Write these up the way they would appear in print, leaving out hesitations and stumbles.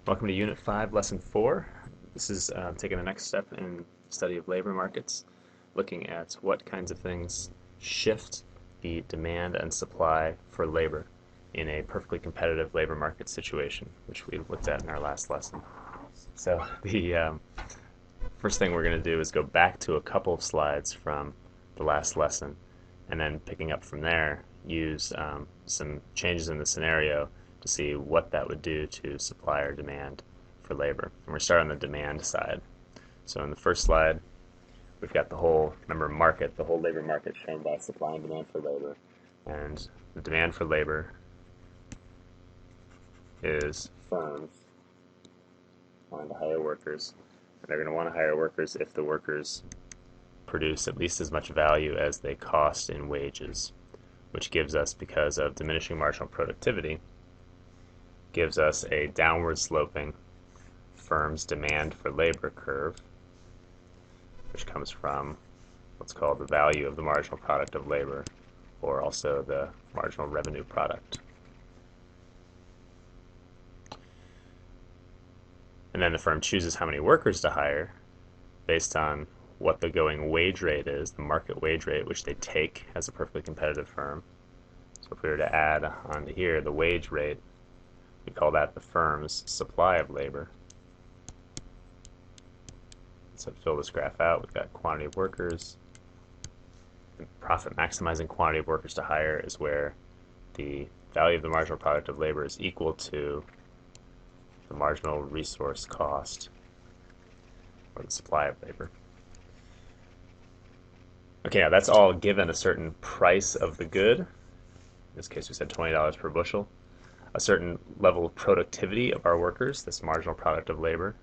Welcome to Unit 5, Lesson 4. This is taking the next step in study of labor markets, looking at what kinds of things shift the demand and supply for labor in a perfectly competitive labor market situation, which we looked at in our last lesson. So the first thing we're going to do is go back to a couple of slides from the last lesson, and then picking up from there, use some changes in the scenario to see what that would do to supply or demand for labor. And we're starting on the demand side. So in the first slide, we've got the whole, remember, market, the whole labor market shown by supply and demand for labor. And the demand for labor is firms wanting to hire workers. And they're going to want to hire workers if the workers produce at least as much value as they cost in wages, which gives us, because of diminishing marginal productivity, gives us a downward sloping firm's demand for labor curve, which comes from what's called the value of the marginal product of labor, or also the marginal revenue product. And then the firm chooses how many workers to hire based on what the going wage rate is, the market wage rate, which they take as a perfectly competitive firm. So if we were to add onto here the wage rate, we call that the firm's supply of labor. So to fill this graph out, we've got quantity of workers. The profit maximizing quantity of workers to hire is where the value of the marginal product of labor is equal to the marginal resource cost, or the supply of labor. Okay, now that's all given a certain price of the good. In this case, we said $20 per bushel. A certain level of productivity of our workers, this marginal product of labor,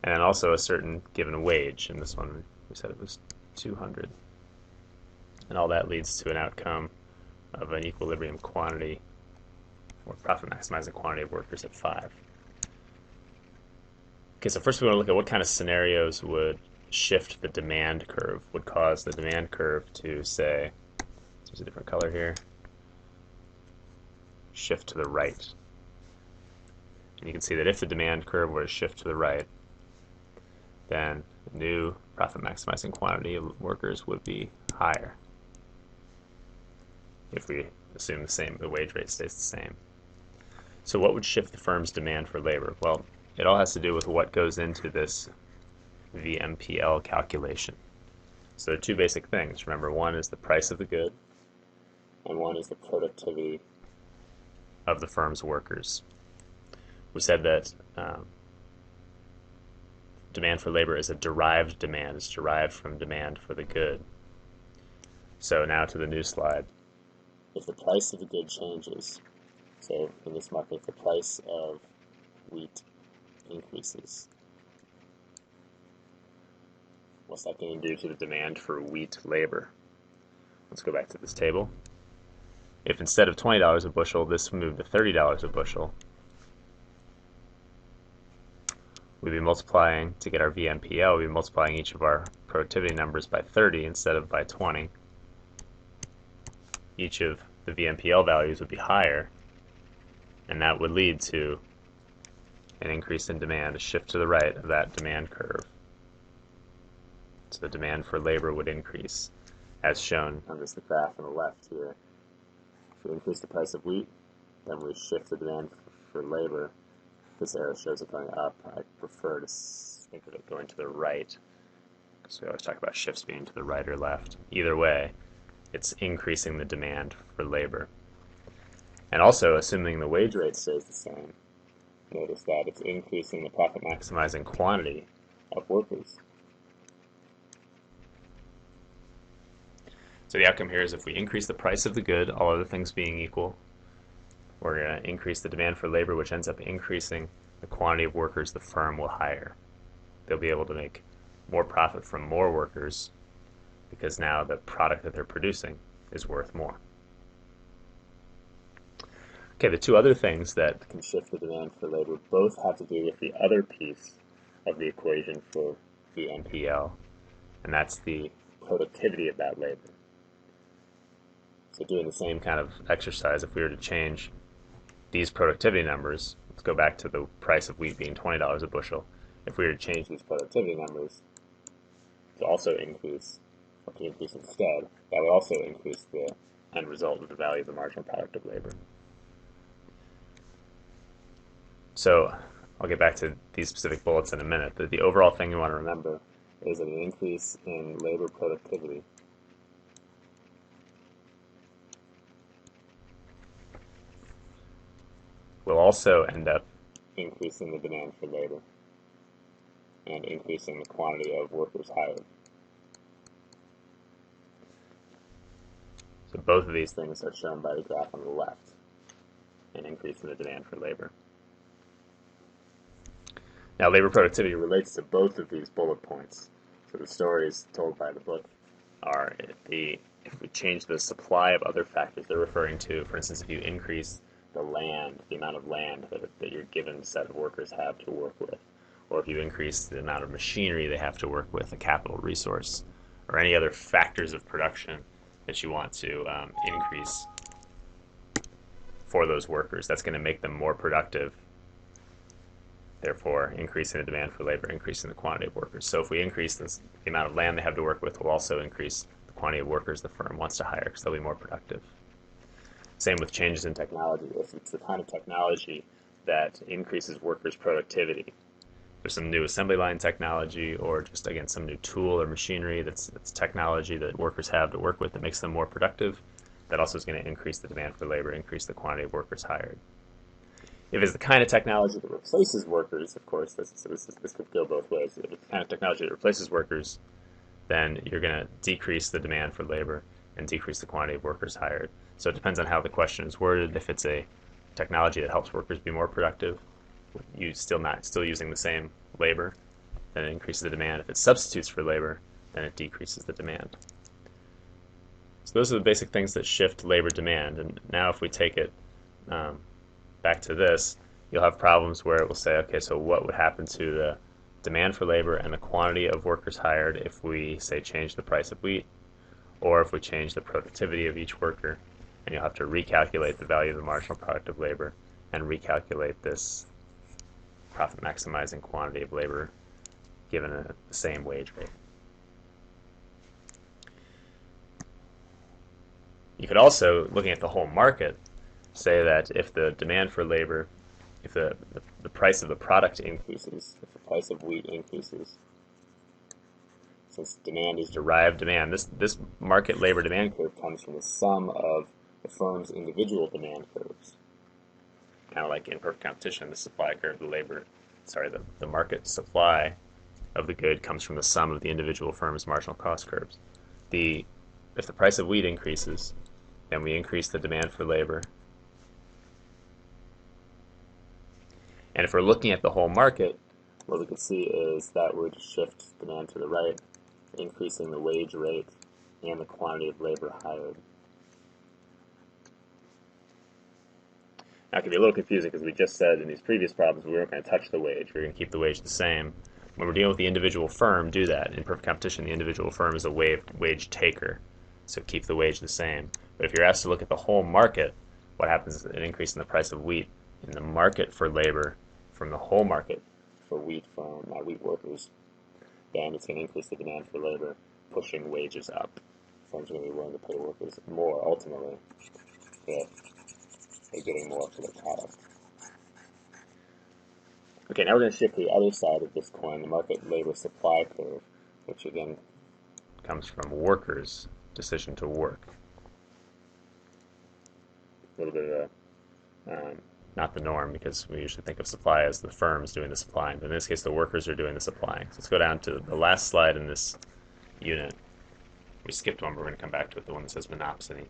and then also a certain given wage. In this one, we said it was 200. And all that leads to an outcome of an equilibrium quantity, or profit maximizing quantity of workers at 5. Okay, so first we want to look at what kind of scenarios would shift the demand curve, would cause the demand curve to, say, there's a different color here, shift to the right. And you can see that if the demand curve were to shift to the right, then the new profit maximizing quantity of workers would be higher if we assume the wage rate stays the same. So what would shift the firm's demand for labor? Well, it all has to do with what goes into this VMPL calculation. So there are two basic things. Remember, one is the price of the good, and one is the productivity of the firm's workers. We said that demand for labor is a derived demand. It's derived from demand for the good. So now to the new slide. If the price of the good changes, so in this market, if the price of wheat increases, what's that going to do to the demand for wheat labor? Let's go back to this table. If instead of $20 a bushel, this moved to $30 a bushel, we'd be multiplying, to get our VMPL, we'd be multiplying each of our productivity numbers by 30 instead of by 20. Each of the VMPL values would be higher, and that would lead to an increase in demand, a shift to the right of that demand curve. So the demand for labor would increase, as shown on this graph on the left here. If we increase the price of wheat, then we shift the demand for labor. This arrow shows it going up. I prefer to think of it going to the right, because we always talk about shifts being to the right or left. Either way, it's increasing the demand for labor. And also, assuming the wage rate stays the same, notice that it's increasing the profit maximizing quantity of workers. So the outcome here is if we increase the price of the good, all other things being equal, we're going to increase the demand for labor, which ends up increasing the quantity of workers the firm will hire. They'll be able to make more profit from more workers because now the product that they're producing is worth more. Okay, the two other things that can shift the demand for labor both have to do with the other piece of the equation for the VMPL, and that's the productivity of that labor. So doing the same kind of exercise, if we were to change these productivity numbers, let's go back to the price of wheat being $20 a bushel. If we were to change these productivity numbers to also increase, or to increase instead, that would also increase the end result of the value of the marginal product of labor. So I'll get back to these specific bullets in a minute, but the overall thing you want to remember is that an increase in labor productivity will also end up increasing the demand for labor and increasing the quantity of workers hired. So both of these things are shown by the graph on the left, an increase in the demand for labor. Now, labor productivity relates to both of these bullet points. So the stories told by the book are if we change the supply of other factors, they're referring to, for instance, if you increase the amount of land that your given set of workers have to work with, or if you increase the amount of machinery they have to work with, a capital resource, or any other factors of production that you want to increase for those workers, that's going to make them more productive, therefore increasing the demand for labor, increasing the quantity of workers. So if we increase the amount of land they have to work with, we'll also increase the quantity of workers the firm wants to hire because they'll be more productive. Same with changes in technology. If it's the kind of technology that increases workers' productivity, there's some new assembly line technology, or just, again, some new tool or machinery that's technology that workers have to work with that makes them more productive, that also is going to increase the demand for labor, increase the quantity of workers hired. If it's the kind of technology that replaces workers, of course, this could go both ways. If it's the kind of technology that replaces workers, then you're going to decrease the demand for labor and decrease the quantity of workers hired. So it depends on how the question is worded. If it's a technology that helps workers be more productive, you still using the same labor, then it increases the demand. If it substitutes for labor, then it decreases the demand. So those are the basic things that shift labor demand. And now if we take it back to this, you'll have problems where it will say, okay, so what would happen to the demand for labor and the quantity of workers hired if we, say, change the price of wheat, or if we change the productivity of each worker? And you'll have to recalculate the value of the marginal product of labor and recalculate this profit maximizing quantity of labor given the same wage rate. You could also, looking at the whole market, say that if the demand for labor, if the price of the product increases, if the price of wheat increases, since demand is derived demand, this market labor demand curve comes from the sum of the firm's individual demand curves. Kind of like in perfect competition, the supply curve, the market supply of the good comes from the sum of the individual firm's marginal cost curves. If the price of wheat increases, then we increase the demand for labor. And if we're looking at the whole market, what we can see is that would shift demand to the right, increasing the wage rate and the quantity of labor hired. Now, it can be a little confusing because we just said in these previous problems we weren't going to touch the wage. We're going to keep the wage the same. When we're dealing with the individual firm, do that. In perfect competition, the individual firm is a wage taker, so keep the wage the same. But if you're asked to look at the whole market, what happens is an increase in the price of wheat in the market for labor from the whole market for wheat from wheat workers, then it's going to increase the demand for labor, pushing wages up. Firms are going to be willing to pay workers more ultimately if they're getting more for their product. Okay, now we're going to shift to the other side of this coin, the market labor supply curve, which again comes from workers' decision to work. A little bit of not the norm, because we usually think of supply as the firms doing the supplying, but in this case the workers are doing the supplying. So let's go down to the last slide in this unit. We skipped one, but we're going to come back to it, the one that says monopsony.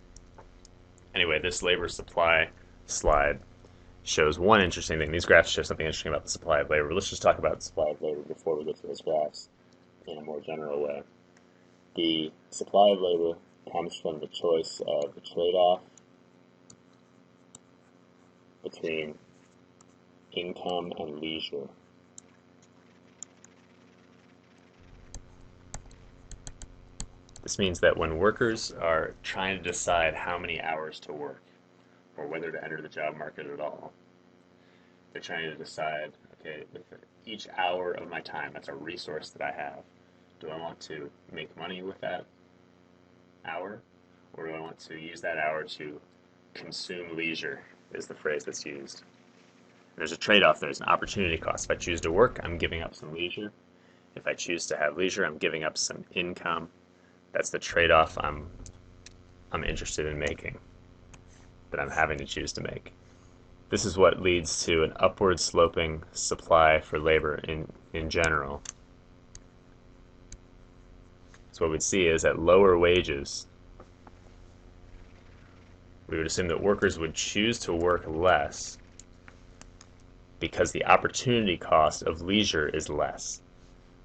Anyway, this labor supply slide shows one interesting thing. These graphs show something interesting about the supply of labor. But let's just talk about the supply of labor before we get to those graphs in a more general way. The supply of labor comes from the choice of the trade-off between income and leisure. This means that when workers are trying to decide how many hours to work, or whether to enter the job market at all, They're trying to decide, okay, with each hour of my time, that's a resource that I have. Do I want to make money with that hour, or do I want to use that hour to consume leisure, is the phrase that's used. There's a trade-off. There's an opportunity cost. If I choose to work, I'm giving up some leisure. If I choose to have leisure, I'm giving up some income. That's the trade-off I'm interested in making, that I'm having to choose to make. This is what leads to an upward sloping supply for labor in general. So what we'd see is at lower wages, we would assume that workers would choose to work less because the opportunity cost of leisure is less.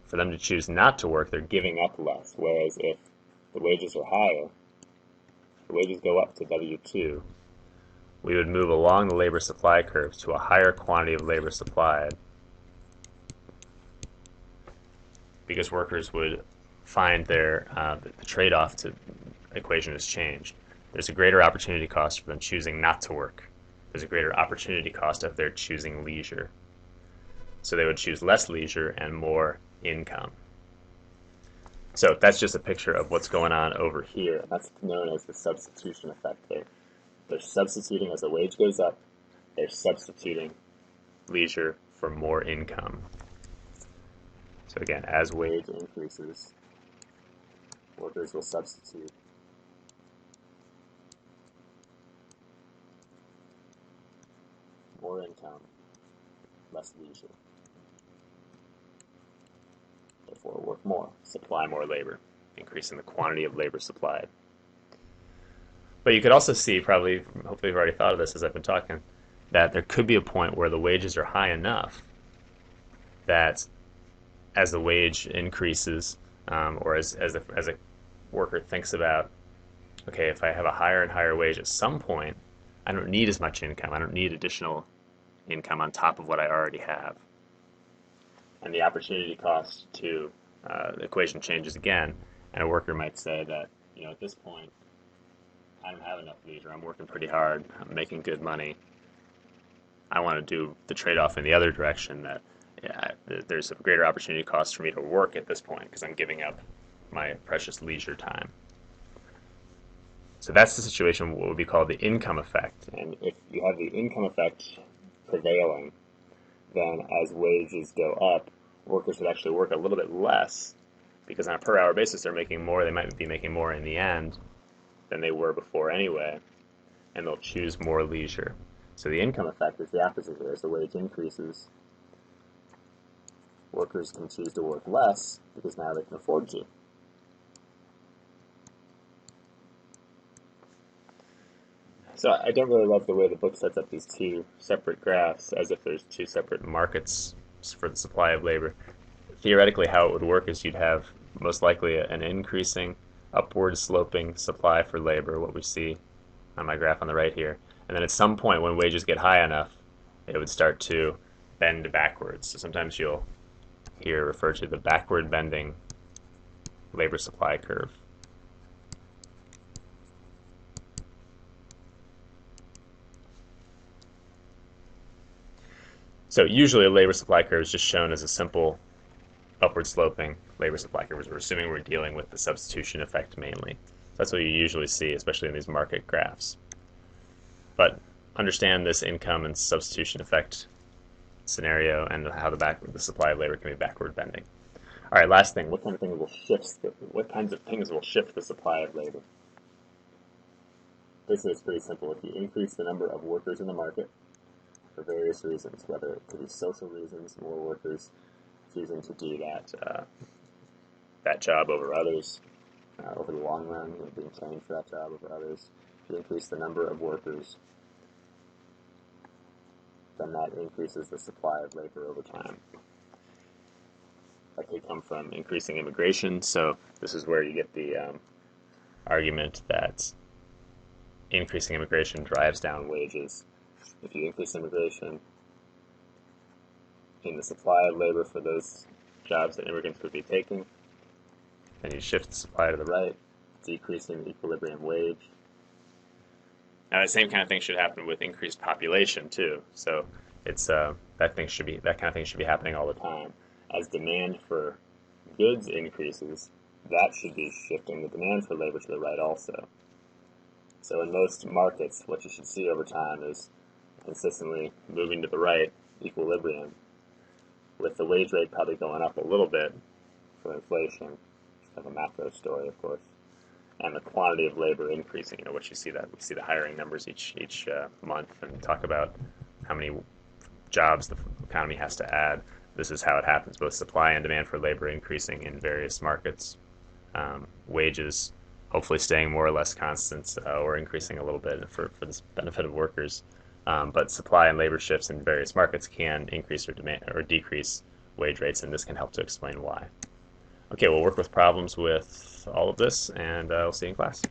For them to choose not to work, they're giving up less. Whereas if the wages are higher, the wages go up to W2, we would move along the labor supply curve to a higher quantity of labor supplied because workers would find the trade-off to equation has changed. There's a greater opportunity cost for them choosing not to work. There's a greater opportunity cost of their choosing leisure. So they would choose less leisure and more income. So that's just a picture of what's going on over here. That's known as the substitution effect there. They're substituting as the wage goes up, they're substituting leisure for more income. So again, as wage increases, workers will substitute more income, less leisure. Therefore, work more, supply more labor, increasing the quantity of labor supplied. But you could also see, probably, hopefully you've already thought of this as I've been talking, that there could be a point where the wages are high enough that as the wage increases, or as a worker thinks about, okay, if I have a higher and higher wage, at some point, I don't need as much income. I don't need additional income on top of what I already have. And the opportunity cost to the equation changes again, and a worker might say that, at this point, I don't have enough leisure. I'm working pretty hard. I'm making good money. I want to do the trade-off in the other direction, that there's a greater opportunity cost for me to work at this point because I'm giving up my precious leisure time. So that's the situation, what would be called the income effect. And if you have the income effect prevailing, then as wages go up, workers would actually work a little bit less because on a per hour basis they're making more. They might be making more in the end than they were before anyway, and they'll choose more leisure. So the income effect is the opposite here. As the wage increases, workers can choose to work less because now they can afford to. So I don't really love the way the book sets up these two separate graphs as if there's two separate markets for the supply of labor. Theoretically, how it would work is you'd have most likely an increasing, upward sloping supply for labor, what we see on my graph on the right here. And then at some point when wages get high enough, it would start to bend backwards. So sometimes you'll hear referred to the backward bending labor supply curve. So usually a labor supply curve is just shown as a simple upward sloping labor supply curve. We're assuming we're dealing with the substitution effect mainly. That's what you usually see, especially in these market graphs. But understand this income and substitution effect scenario and how the supply of labor can be backward bending. All right, last thing. What kinds of things will shift the supply of labor? Basically, it's pretty simple. If you increase the number of workers in the market for various reasons, whether it could be social reasons, more workers choosing to do that job over others, over the long run, being trained for that job over others. If you increase the number of workers, then that increases the supply of labor over time. That could come from increasing immigration. So this is where you get the argument that increasing immigration drives down wages. If you increase immigration in the supply of labor for those jobs that immigrants would be taking, then you shift the supply to the right, decreasing the equilibrium wage. Now the same kind of thing should happen with increased population too. So It's that kind of thing should be happening all the time. As demand for goods increases, that should be shifting the demand for labor to the right also. So in most markets, what you should see over time is consistently moving to the right, equilibrium, with the wage rate probably going up a little bit for inflation. It's kind of a macro story, of course, and the quantity of labor increasing. What you see that we see the hiring numbers each month, and talk about how many jobs the economy has to add. This is how it happens: both supply and demand for labor increasing in various markets. Wages hopefully staying more or less constant or increasing a little bit for the benefit of workers. But supply and labor shifts in various markets can increase or decrease wage rates, and this can help to explain why. Okay, we'll work with problems with all of this, and we'll see you in class.